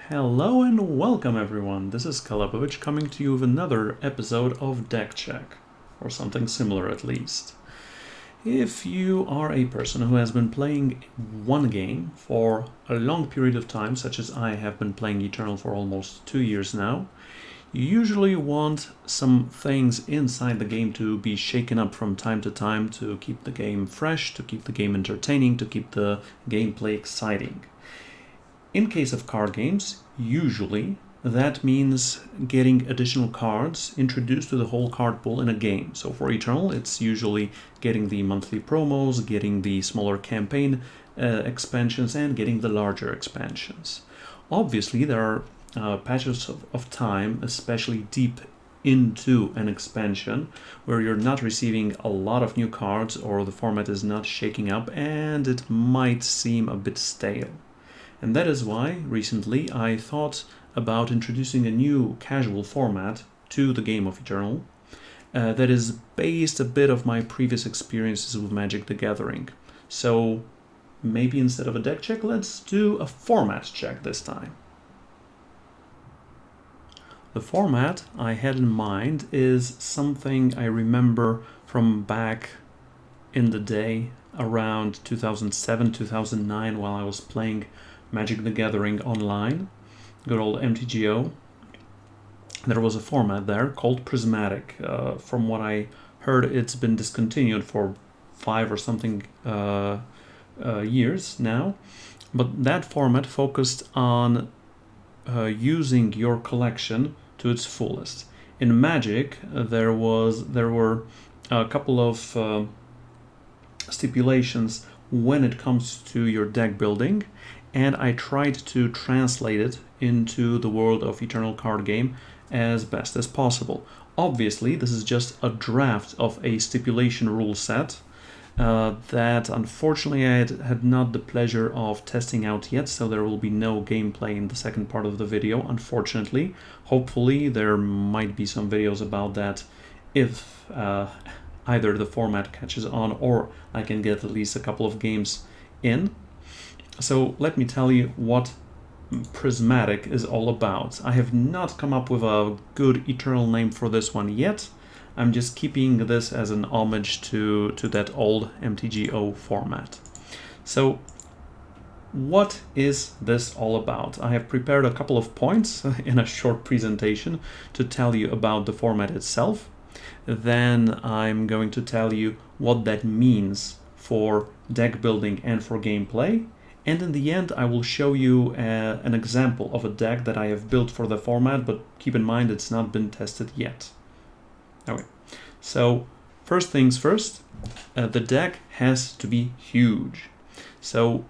Hello and welcome everyone, this is Calebovitsch coming to you with another episode of Deck Check, or something similar at least. If you are a person who has been playing one game for a long period of time, such as I have been playing Eternal for almost 2 years now, you usually want some things inside the game to be shaken up from time to time to keep the game fresh, to keep the game entertaining, to keep the gameplay exciting. In case of card games, usually that means getting additional cards introduced to the whole card pool in a game. So for Eternal, it's usually getting the monthly promos, getting the smaller campaign expansions, and getting the larger expansions. Obviously, there are patches of time, especially deep into an expansion, where you're not receiving a lot of new cards or the format is not shaking up and it might seem a bit stale. And that is why, recently, I thought about introducing a new casual format to the game of Eternal that is based a bit of my previous experiences with Magic the Gathering. So maybe instead of a deck check, let's do a format check this time. The format I had in mind is something I remember from back in the day, around 2007-2009, while I was playing Magic the Gathering online, good old MTGO. There was a format there called Prismatic. From what I heard, it's been discontinued for 5 or something years now. But that format focused on using your collection to its fullest. In Magic, there were a couple of stipulations when it comes to your deck building, and I tried to translate it into the world of Eternal card game as best as possible. Obviously, this is just a draft of a stipulation rule set that unfortunately I had not the pleasure of testing out yet, so there will be no gameplay in the second part of the video, unfortunately. Hopefully there might be some videos about that if either the format catches on or I can get at least a couple of games in. So let me tell you what Prismatic is all about. I have not come up with a good Eternal name for this one yet. I'm just keeping this as an homage to that old MTGO format. So what is this all about? I have prepared a couple of points in a short presentation to tell you about the format itself. Then I'm going to tell you what that means for deck building and for gameplay. And in the end, I will show you an example of a deck that I have built for the format, but keep in mind it's not been tested yet. Okay, so first things first, the deck has to be huge. So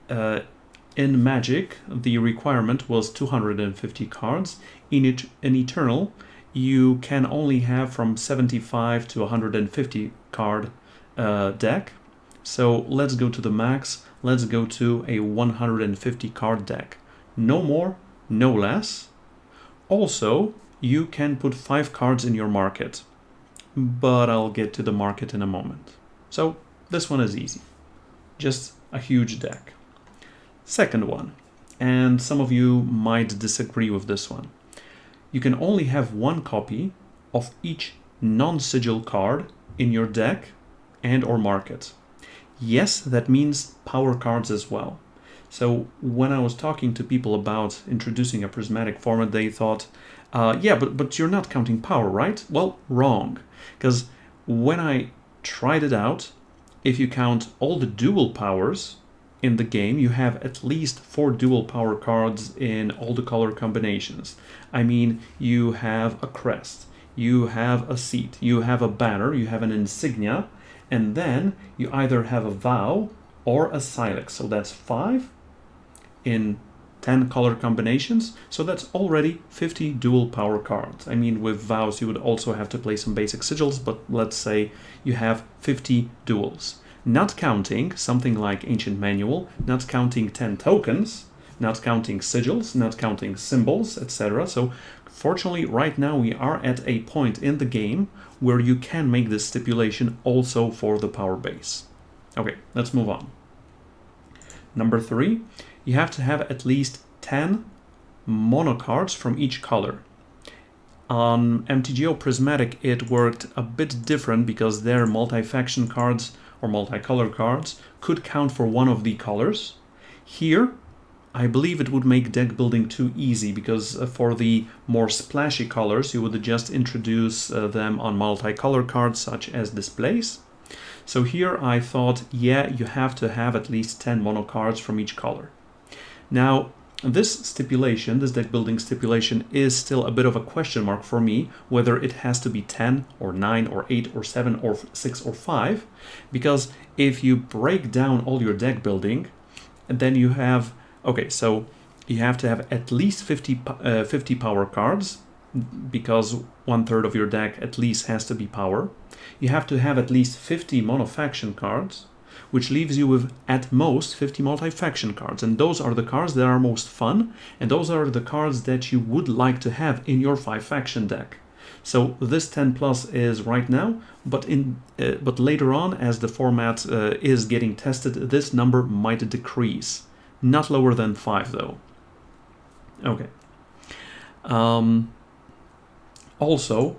in Magic, the requirement was 250 cards. In Eternal, you can only have from 75 to 150 card deck. So let's go to the max. Let's go to a 150 card deck. No more, no less. Also, you can put 5 cards in your market, but I'll get to the market in a moment. So this one is easy. Just a huge deck. Second one, and some of you might disagree with this one. You can only have 1 copy of each non-sigil card in your deck and or market. Yes, that means power cards as well. So when I was talking to people about introducing a prismatic format, they thought, yeah, but you're not counting power, right? Well, wrong. Because when I tried it out, if you count all the dual powers in the game, you have at least 4 dual power cards in all the color combinations. I mean, you have a crest, you have a seat, you have a banner, you have an insignia, and then you either have a vow or a silex. So that's 5 in 10 color combinations. So that's already 50 dual power cards. I mean, with vows, you would also have to play some basic sigils, but let's say you have 50 duals. Not counting something like Ancient Manual, not counting 10 tokens, not counting sigils, not counting symbols, etc. So fortunately, right now we are at a point in the game where you can make this stipulation also for the power base. Okay, let's move on. Number 3, you have to have at least 10 mono cards from each color. On MTGO Prismatic it worked a bit different because their multi-faction cards or multicolor cards could count for one of the colors. Here, I believe it would make deck building too easy because for the more splashy colors you would just introduce them on multicolor cards such as displays. So here I thought, yeah, you have to have at least 10 mono cards from each color. Now, this stipulation, this deck building stipulation, is still a bit of a question mark for me, whether it has to be 10 or 9 or 8 or 7 or 6 or 5, because if you break down all your deck building, then you have, okay, so you have to have at least 50 power cards, because 1/3 of your deck at least has to be power. You have to have at least 50 mono-faction cards, which leaves you with at most 50 multi-faction cards. And those are the cards that are most fun, and those are the cards that you would like to have in your 5-faction deck. So this 10 plus is right now, but later on, as the format is getting tested, this number might decrease. Not lower than 5 though. Okay. Also,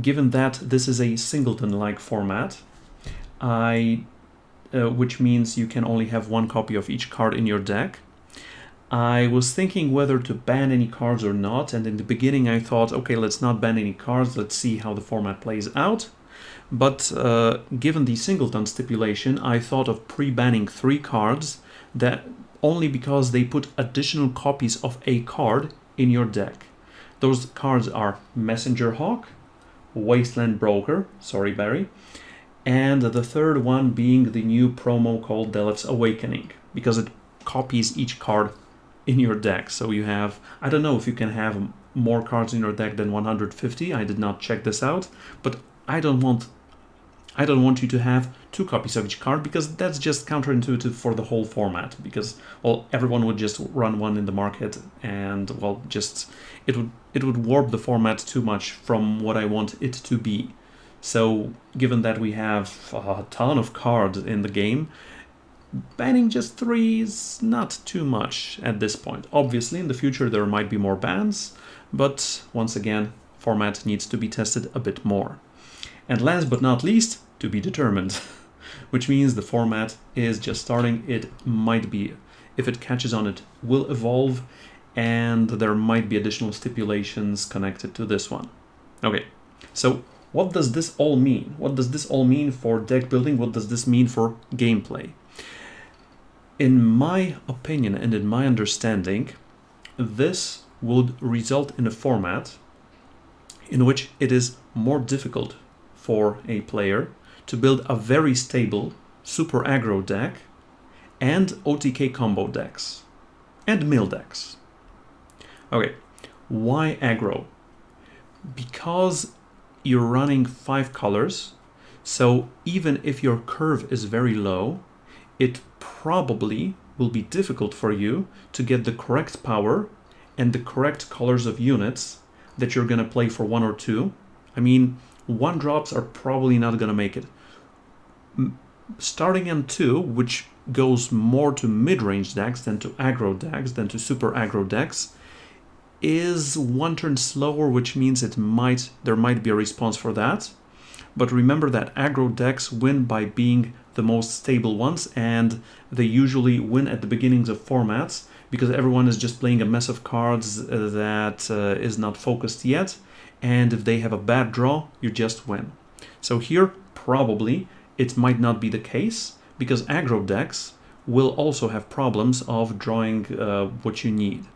given that this is a singleton-like format, which means you can only have one copy of each card in your deck, I was thinking whether to ban any cards or not, and in the beginning I thought, okay, let's not ban any cards, let's see how the format plays out. But given the singleton stipulation, I thought of pre-banning 3 cards, that only because they put additional copies of a card in your deck. Those cards are Messenger Hawk, Wasteland Broker, sorry Barry, and the third one being the new promo called Deleth's Awakening, because it copies each card in your deck. So you have, I don't know if you can have more cards in your deck than 150, I did not check this out, but I don't want you to have 2 copies of each card, because that's just counterintuitive for the whole format, because, well, everyone would just run one in the market and, well, just it would warp the format too much from what I want it to be. So given that we have a ton of cards in the game, banning just 3 is not too much at this point. Obviously in the future there might be more bans, but once again, format needs to be tested a bit more. And last but not least, to be determined, which means the format is just starting. It might be, if it catches on, it will evolve, and there might be additional stipulations connected to this one. Okay, so what does this all mean? What does this all mean for deck building? What does this mean for gameplay? In my opinion and in my understanding, this would result in a format in which it is more difficult for a player to build a very stable super aggro deck and OTK combo decks and mill decks. Okay, why aggro? Because you're running 5 colors, so even if your curve is very low, it probably will be difficult for you to get the correct power and the correct colors of units that you're going to play for 1 or 2. I mean, 1 drops are probably not going to make it. Starting on 2, which goes more to mid-range decks than to aggro decks, than to super aggro decks, is 1 turn slower, which means there might be a response for that. But remember that aggro decks win by being the most stable ones, and they usually win at the beginnings of formats because everyone is just playing a mess of cards that is not focused yet, and if they have a bad draw, you just win. So here, probably, it might not be the case, because aggro decks will also have problems of drawing what you need.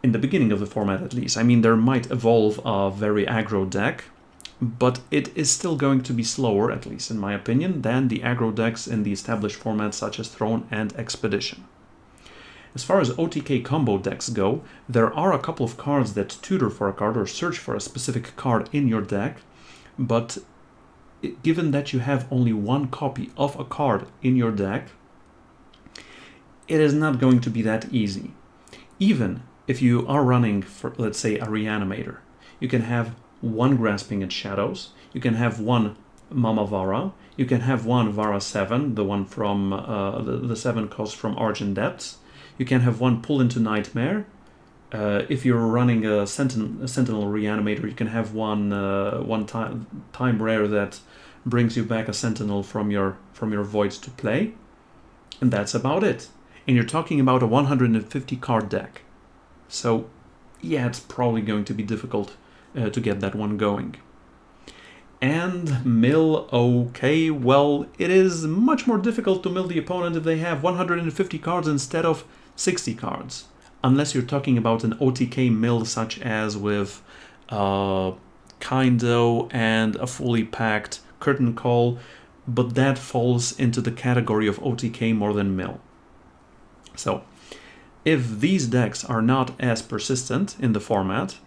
In the beginning of the format, at least. I mean, there might evolve a very aggro deck, but it is still going to be slower, at least in my opinion, than the aggro decks in the established formats such as Throne and Expedition. As far as OTK combo decks go, there are a couple of cards that tutor for a card or search for a specific card in your deck, but given that you have only 1 copy of a card in your deck, it is not going to be that easy. Even if you are running, for, let's say, a Reanimator, you can have 1 Grasping at Shadows, you can have 1 Mama Vara, you can have 1 Vara 7, the one from the 7 cost from Argent Depths, you can have 1 Pull into Nightmare, if you're running a Sentinel Reanimator, you can have one time rare that brings you back a Sentinel from your void to play, and that's about it. And you're talking about a 150 card deck, so yeah, it's probably going to be difficult to get that one going. And mill, okay, well, it is much more difficult to mill the opponent if they have 150 cards instead of 60 cards. Unless you're talking about an OTK mill such as with Kindo and a fully packed Curtain Call, but that falls into the category of OTK more than mill. So, if these decks are not as persistent in the format,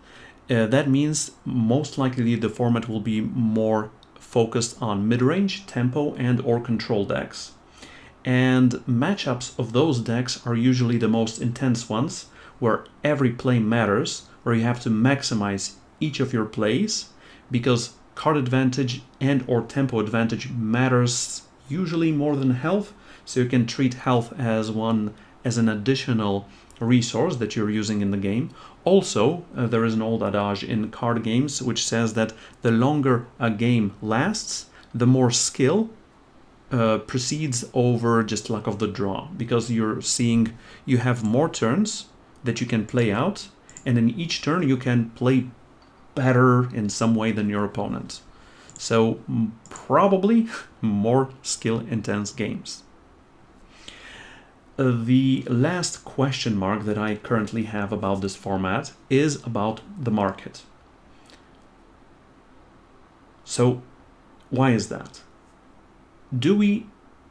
that means most likely the format will be more focused on mid-range, tempo, and or control decks. And matchups of those decks are usually the most intense ones, where every play matters, where you have to maximize each of your plays, because card advantage and or tempo advantage matters usually more than health, so you can treat health as an additional resource that you're using in the game. Also, there is an old adage in card games which says that the longer a game lasts, the more skill precedes over just luck of the draw, because you're seeing you have more turns that you can play out, and in each turn you can play better in some way than your opponent. So probably more skill intense games. The last question mark that I currently have about this format is about the market. So why is that? Do we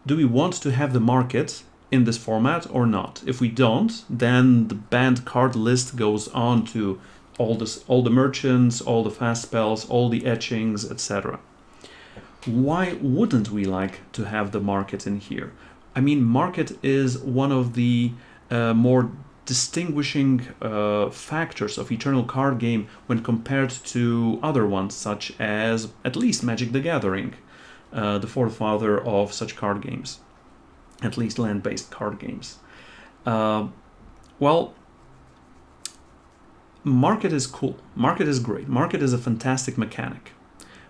want to have the market in this format or not? If we don't, then the banned card list goes on to all the merchants, all the fast spells, all the etchings, etc. Why wouldn't we like to have the market in here? I mean, market is one of the more distinguishing factors of Eternal Card Game when compared to other ones, such as at least Magic the Gathering, the forefather of such card games, at least land-based card games. Well, market is cool, market is great, market is a fantastic mechanic,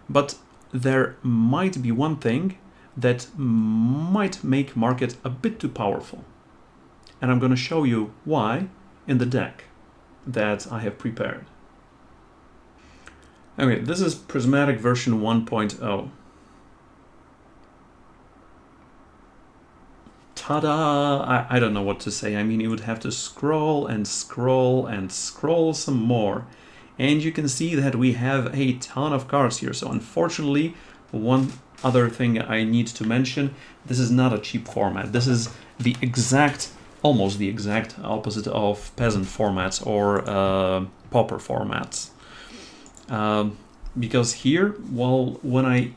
but there might be one thing that might make market a bit too powerful. And I'm going to show you why in the deck that I have prepared. Okay, this is Prismatic version 1.0. Ta-da! I don't know what to say. I mean, you would have to scroll and scroll and scroll some more. And you can see that we have a ton of cards here. So unfortunately, one other thing I need to mention, this is not a cheap format. This is the almost the exact opposite of peasant formats or pauper formats. Because here, well, when I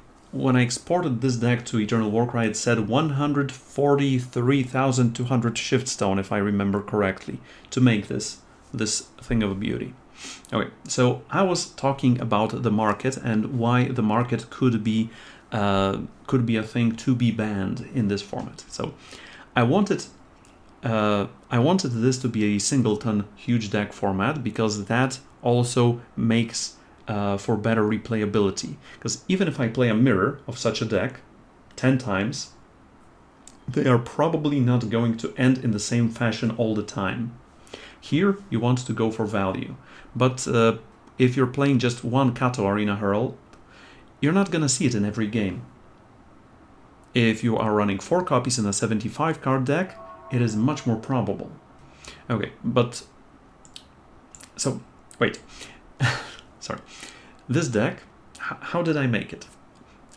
exported this deck to Eternal Warcry, it said 143,200 shift stone, if I remember correctly, to make this thing of beauty. Okay, so I was talking about the market and why the market could be a thing to be banned in this format. So I wanted this to be a singleton huge deck format, because that also makes for better replayability. Because even if I play a mirror of such a deck 10 times, they are probably not going to end in the same fashion all the time. Here you want to go for value, but if you're playing just one Kato Arena Herald, you're not going to see it in every game. If you are running 4 copies in a 75 card deck, it is much more probable. Okay, but so wait. Sorry. This deck, how did I make it?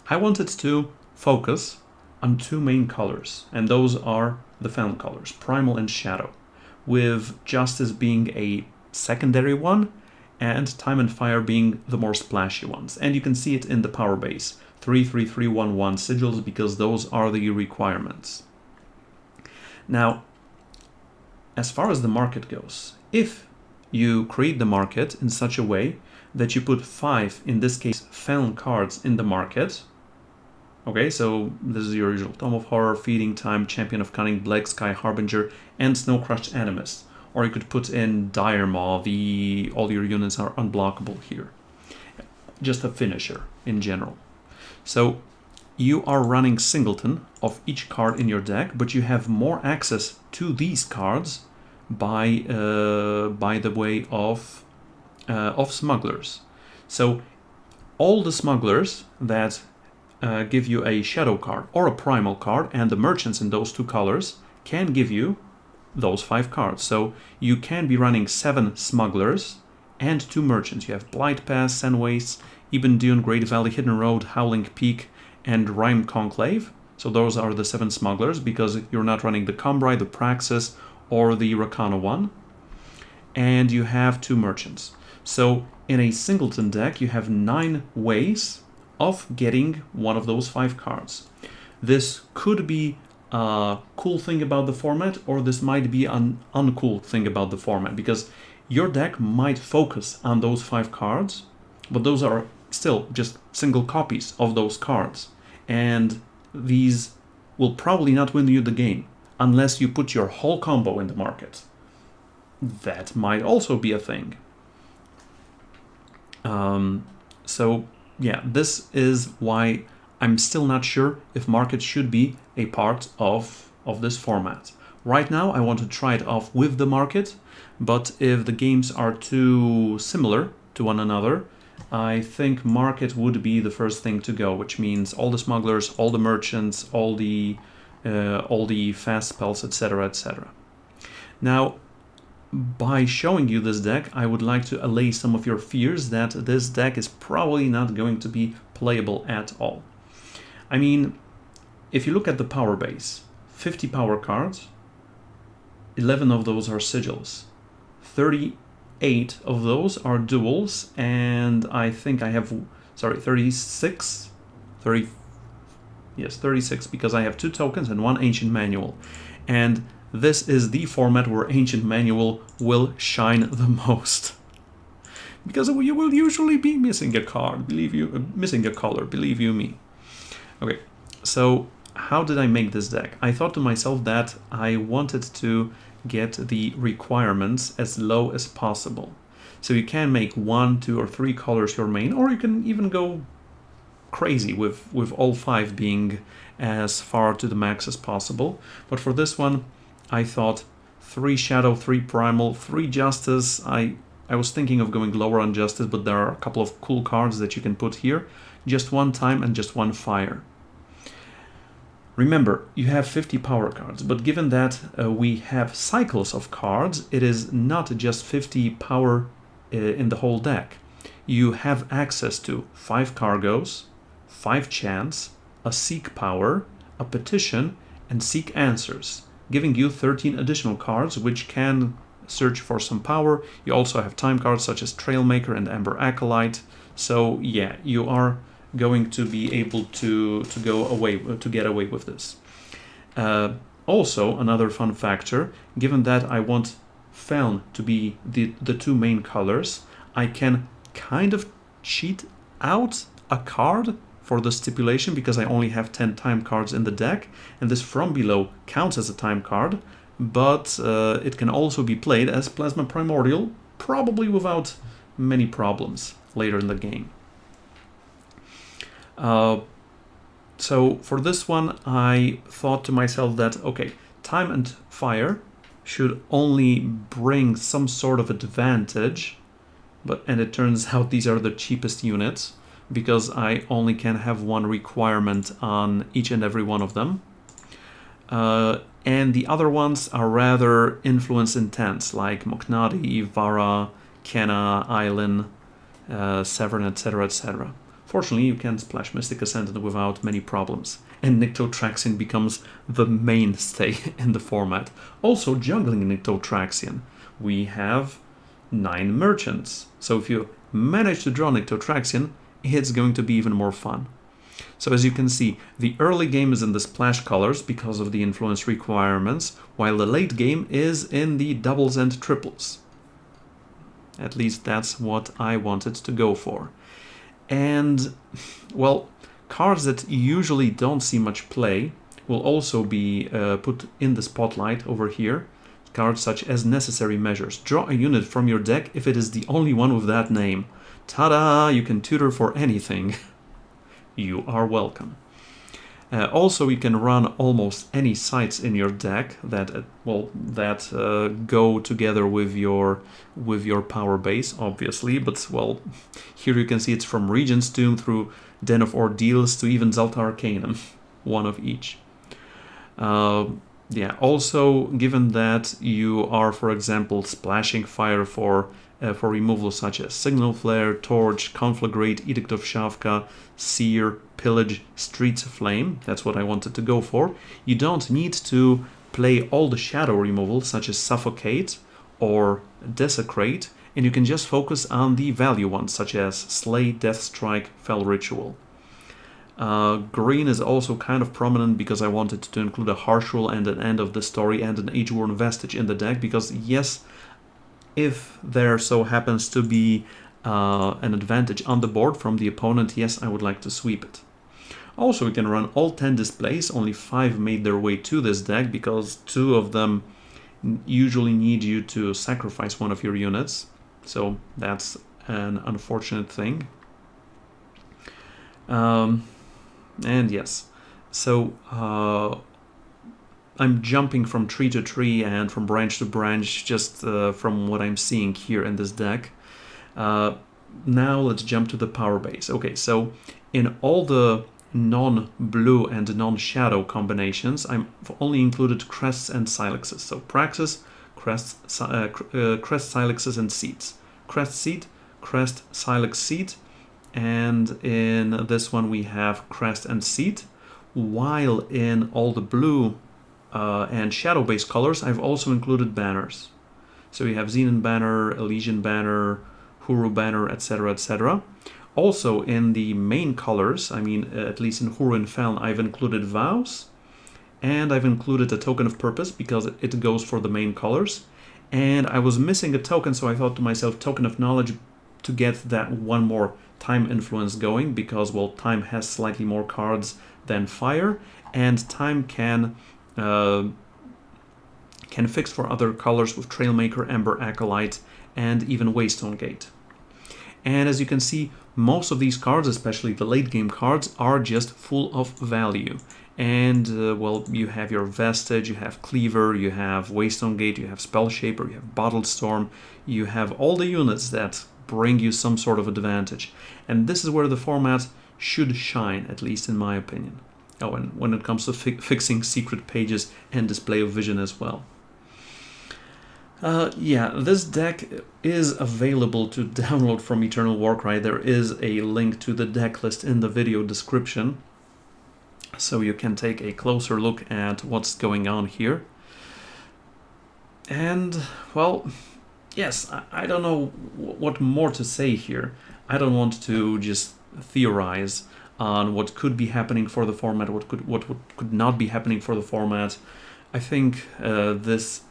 I wanted to focus on 2 main colors, and those are the Found colors, Primal and Shadow, with Justice being a secondary one and Time and Fire being the more splashy ones. And you can see it in the power base, 3-3-3-1-1 sigils, because those are the requirements. Now, as far as the market goes, if you create the market in such a way that you put 5, in this case, Found cards in the market. Okay, so this is your usual Tome of Horror, Feeding Time, Champion of Cunning, Black Sky Harbinger, and Snow Crushed Animist. or you could put in Dire Maw, all your units are unblockable here. Just a finisher in general. So you are running singleton of each card in your deck, but you have more access to these cards by the way of smugglers. So all the smugglers that give you a shadow card or a primal card, and the merchants in those two colors can give you those 5 cards. So you can be running 7 smugglers and 2 merchants. You have Blight Pass, Sandways, Ibn Dune, Great Valley, Hidden Road, Howling Peak, and Rime Conclave. So those are the 7 smugglers, because you're not running the Cambrai, the Praxis, or the Rakana one. And you have 2 merchants. So in a singleton deck, you have 9 ways of getting one of those 5 cards. This could be a cool thing about the format, or this might be an uncool thing about the format, because your deck might focus on those 5 cards, but those are still just single copies of those cards, and these will probably not win you the game unless you put your whole combo in the market. That might also be a thing. So yeah, this is why I'm still not sure if market should be a part of this format. Right now I want to try it off with the market, but if the games are too similar to one another, I think market would be the first thing to go, which means all the smugglers, all the merchants, all the fast spells, etc., etc. Now, by showing you this deck, I would like to allay some of your fears that this deck is probably not going to be playable at all. I mean, if you look at the power base, 50 power cards, 11 of those are sigils, 38 of those are duels, and I think I have, 36, because I have 2 tokens and 1 ancient manual. And this is the format where ancient manual will shine the most, because you will usually be missing a card, missing a color, believe you me. Okay, so how did I make this deck? I thought to myself that I wanted to get the requirements as low as possible. So you can make 1, 2, or 3 colors your main, or you can even go crazy with all 5 being as far to the max as possible. But for this one, I thought 3 Shadow, 3 Primal, 3 Justice. I was thinking of going lower on Justice, but there are a couple of cool cards that you can put here. Just 1 Time and just 1 Fire. Remember, you have 50 power cards, but given that we have cycles of cards, it is not just 50 power in the whole deck. You have access to 5 Cargos, 5 Chants, a Seek Power, a Petition, and Seek Answers, giving you 13 additional cards which can search for some power. You also have time cards such as Trailmaker and Amber Acolyte. So yeah, you are going to be able to get away with this. Also, another fun factor, given that I want Feln to be the 2 main colors, I can kind of cheat out a card for the stipulation, because I only have 10 time cards in the deck, and this From Below counts as a time card, but it can also be played as Plasma Primordial, probably without many problems later in the game. So for this one, I thought to myself that, okay, Time and Fire should only bring some sort of advantage, and it turns out these are the cheapest units, because I only can have 1 requirement on each and every one of them. And the other ones are rather influence intense, like Moknadi, Vara, Kenna, Island, Severn, etc., etc. Fortunately, you can splash Mystic Ascendant without many problems, and Nyctotraxion becomes the mainstay in the format. Also, juggling Nyctotraxion, we have 9 merchants, so if you manage to draw Nyctotraxion, it's going to be even more fun. So as you can see, the early game is in the splash colors because of the influence requirements, while the late game is in the doubles and triples. At least that's what I wanted to go for. And, well, cards that usually don't see much play will also be put in the spotlight over here. Cards such as necessary measures. Draw a unit from your deck if it is the only one with that name. Ta-da! You can tutor for anything. You are welcome. Also, you can run almost any sites in your deck that go together with your power base, obviously. But well, here you can see it's from Regent's Tomb through Den of Ordeals to even Zalta Arcanum, one of each. Yeah. Also, given that you are, for example, splashing fire for removal such as Signal Flare, Torch, Conflagrate, Edict of Shavka, Sear, Pillage, Streets of Flame, that's what I wanted to go for, you don't need to play all the shadow removal such as Suffocate or Desecrate, and you can just focus on the value ones such as Slay, Death Strike, Fell Ritual. Green is also kind of prominent because I wanted to include a Harsh Rule and an End of the Story and an Age-Worn Vestige in the deck, because yes, if there so happens to be an advantage on the board from the opponent, yes, I would like to sweep it. Also, we can run all 10 displays. Only 5 made their way to this deck because 2 of them usually need you to sacrifice one of your units. So that's an unfortunate thing. And yes, so I'm jumping from tree to tree and from branch to branch just from what I'm seeing here in this deck. Now let's jump to the power base. Okay, so in all the non-blue and non-shadow combinations, I've only included crests and silexes. So Praxis, crest, silexes, and seeds. Crest seed, crest, silex seed, and in this one we have crest and seed. While in all the blue and shadow-based colors, I've also included banners. So we have Xenon banner, Elysian banner, Huru banner, etc., etc. Also in the main colors, I mean, at least in Huru and Feln, I've included vows, and I've included a token of purpose because it goes for the main colors. And I was missing a token, so I thought to myself, token of knowledge, to get that one more time influence going, because, well, time has slightly more cards than fire, and time can fix for other colors with Trailmaker, Ember, Acolyte, and even Waystone Gate. And as you can see, most of these cards, especially the late game cards, are just full of value. And, well, you have your Vestige, you have Cleaver, you have Waystone Gate, you have Spell Shaper, you have Bottled Storm, you have all the units that bring you some sort of advantage. And this is where the format should shine, at least in my opinion. Oh, and when it comes to fixing secret pages and display of vision as well. Yeah, this deck is available to download from Eternal Warcry. There is a link to the deck list in the video description, so you can take a closer look at what's going on here. And, well, yes, I don't know what more to say here. I don't want to just theorize on what could be happening for the format, what could not be happening for the format. I think this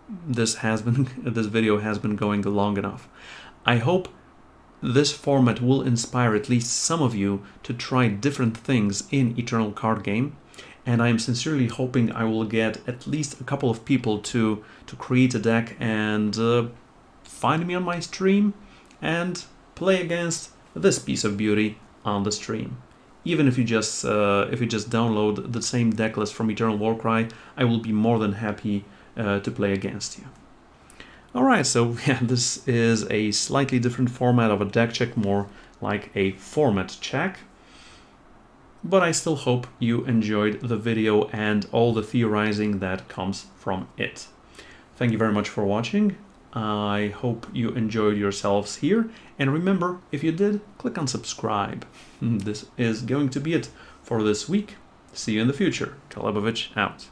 video has been going long enough. I hope this format will inspire at least some of you to try different things in Eternal Card Game, and I'm sincerely hoping I will get at least a couple of people to create a deck and find me on my stream and play against this piece of beauty on the stream. Even if you just download the same deck list from Eternal Warcry, I will be more than happy to play against you. Alright, so yeah, this is a slightly different format of a deck check, more like a format check. But I still hope you enjoyed the video and all the theorizing that comes from it. Thank you very much for watching. I hope you enjoyed yourselves here. And remember, if you did, click on subscribe. This is going to be it for this week. See you in the future. Calebovitsch out.